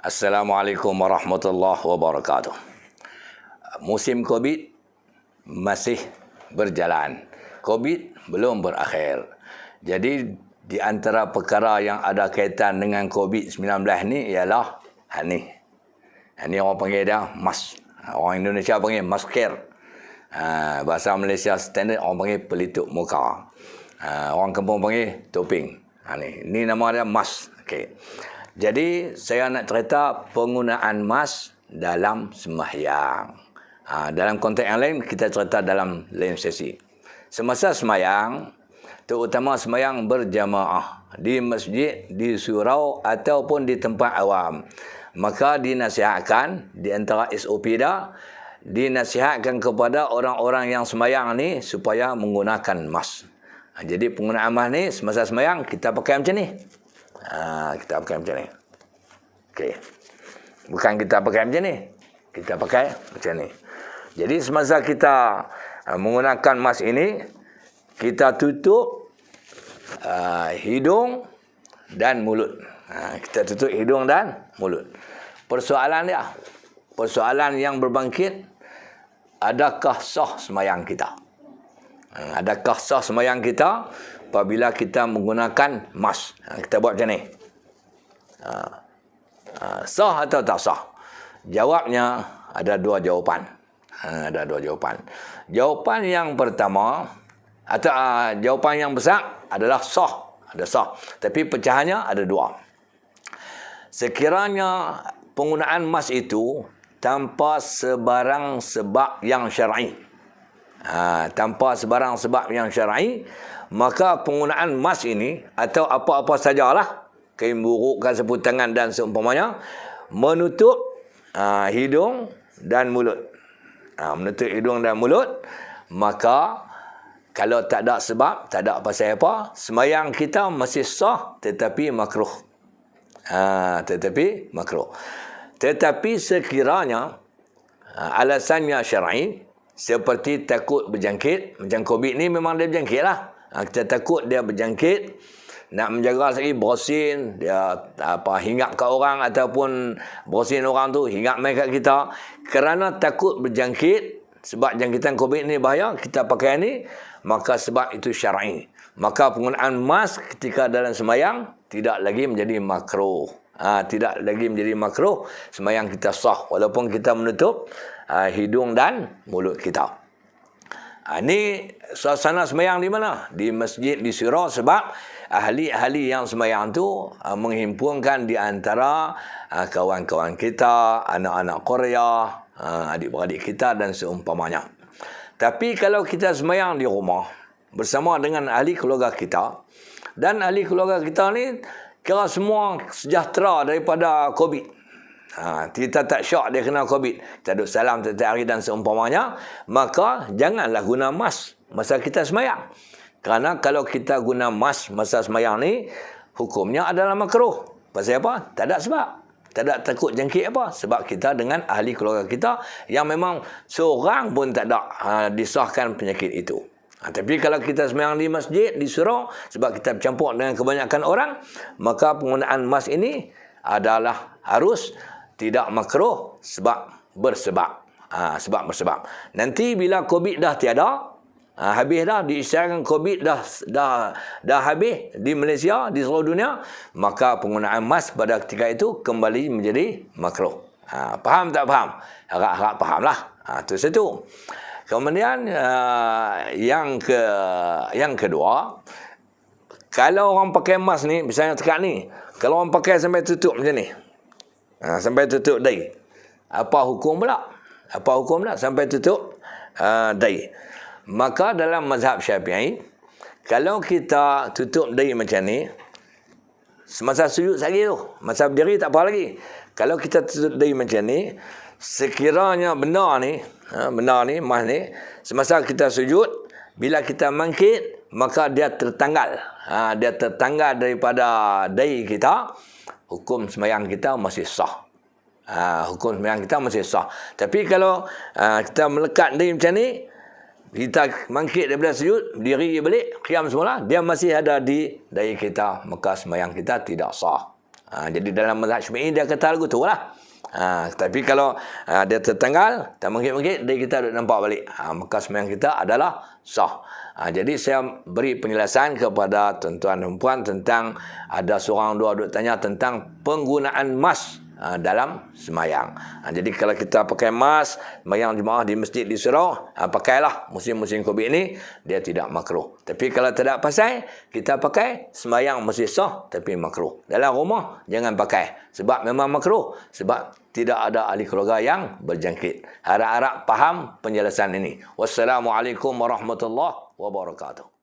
Assalamualaikum warahmatullahi wabarakatuh. Musim COVID masih berjalan. COVID belum berakhir. Jadi di antara perkara yang ada kaitan dengan COVID-19 ni ialah ni. Ni orang panggil dia mask. Orang Indonesia panggil masker. Bahasa Malaysia standard orang panggil pelitup muka. Orang kampung panggil topeng. Ni nama dia mask. Okey. Jadi saya nak cerita penggunaan mask dalam sembahyang. Dalam konteks yang lain kita cerita dalam lain sesi. Semasa sembahyang, terutama sembahyang berjamaah di masjid, di surau ataupun di tempat awam, maka dinasihatkan di antara SOP dah, dinasihatkan kepada orang-orang yang sembahyang ni supaya menggunakan mask. Jadi penggunaan mask ni semasa sembahyang kita pakai macam ni. Kita pakai macam ni. Okey. Bukan kita pakai macam ni. Kita pakai macam ni. Jadi semasa kita menggunakan mask ini, kita tutup hidung dan mulut. Kita tutup hidung dan mulut. Persoalan dia, persoalan yang berbangkit, adakah sah sembahyang kita? Adakah sah sembahyang kita apabila kita menggunakan mask? Kita buat macam ni. Sah atau tak sah? Jawabnya ada dua jawapan. Ada dua jawapan. Jawapan yang pertama atau jawapan yang besar adalah sah. Ada sah. Tapi pecahannya ada dua. Sekiranya penggunaan mask itu tanpa sebarang sebab yang syar'i. Tanpa sebarang sebab yang syar'i, maka penggunaan mask ini atau apa-apa sajalah, kain buruk, sapu tangan dan seumpamanya, menutup hidung dan mulut. Menutup hidung dan mulut, maka kalau tak ada sebab, tak ada pasal apa, sembahyang kita masih sah tetapi makruh. Tetapi makruh. Tetapi sekiranya alasannya syar'i, seperti takut berjangkit, macam COVID ni memang dia berjangkit lah. Kita takut dia berjangkit, nak menjaga lagi bersin, dia hinggap kat orang ataupun bersin orang tu hinggap mai kat kita. Kerana takut berjangkit, sebab jangkitan COVID ni bahaya, kita pakai ni, maka sebab itu syar'i. Maka penggunaan mask ketika dalam sembahyang tidak lagi menjadi makruh. Tidak lagi menjadi makruh, sembahyang kita sah walaupun kita menutup hidung dan mulut kita. Ini suasana sembahyang di mana? Di masjid, di surau, sebab ahli-ahli yang sembahyang tu menghimpunkan di antara kawan-kawan kita, anak-anak Korea, adik-beradik kita dan seumpamanya. Tapi kalau kita sembahyang di rumah bersama dengan ahli keluarga kita, dan ahli keluarga kita ni kira semua sejahtera daripada COVID. Kita tak syak dia kena COVID, kita duduk salam setiap hari dan seumpamanya, maka janganlah guna mask masa kita sembahyang. Kerana kalau kita guna mask masa sembahyang ni, hukumnya adalah makruh. Pasal apa? Tak ada sebab. Tak ada takut jangkit apa. Sebab kita dengan ahli keluarga kita yang memang seorang pun tak ada disahkan penyakit itu. Tapi kalau kita sembahyang di masjid, di surau, sebab kita bercampur dengan kebanyakan orang, maka penggunaan mask ini adalah harus tidak makruh sebab bersebab. Sebab bersebab. Nanti bila COVID dah tiada, habis dah, diisyaratkan COVID dah habis di Malaysia, di seluruh dunia, maka penggunaan mask pada ketika itu kembali menjadi makruh. Faham tak faham? Harap-harap fahamlah. Itu satu. Kemudian yang kedua, kalau orang pakai mask ni, misalnya tekat ni, kalau orang pakai sampai tutup macam ni, sampai tutup dahi, apa hukum pula? Apa hukum pula sampai tutup dahi? Maka dalam mazhab Syafi'i, kalau kita tutup dahi macam ni, semasa sujud sekali tu, masa berdiri tak apa lagi. Kalau kita tutup dahi macam ni, sekiranya benda ni, mas ni, semasa kita sujud, bila kita bangkit, maka dia tertanggal. Dia tertanggal daripada dahi kita, hukum sembahyang kita masih sah. Hukum sembahyang kita masih sah. Tapi kalau kita melekat dahi macam ni, kita bangkit daripada sujud, berdiri balik, qiyam semula, dia masih ada di dahi kita, maka sembahyang kita tidak sah. Jadi dalam mazhab Syafi'i dia kata lagu tu lah. Tapi kalau dia tertanggal, tak mengkit-mengkit, dia kita duduk nampak balik. Maka sembahyang kita adalah sah. Jadi saya beri penjelasan kepada tuan-tuan dan puan tentang ada seorang dua duduk tanya tentang penggunaan mas dalam sembahyang. Jadi kalau kita pakai mas, sembahyang jemaah di masjid di surau, pakailah musim-musim Covid ni, dia tidak makruh. Tapi kalau tidak pasal, kita pakai sembahyang masih sah tapi makruh. Dalam rumah jangan pakai sebab memang makruh, sebab tidak ada ahli keluarga yang berjangkit. Harap-harap faham penjelasan ini. Wassalamualaikum warahmatullahi wabarakatuh.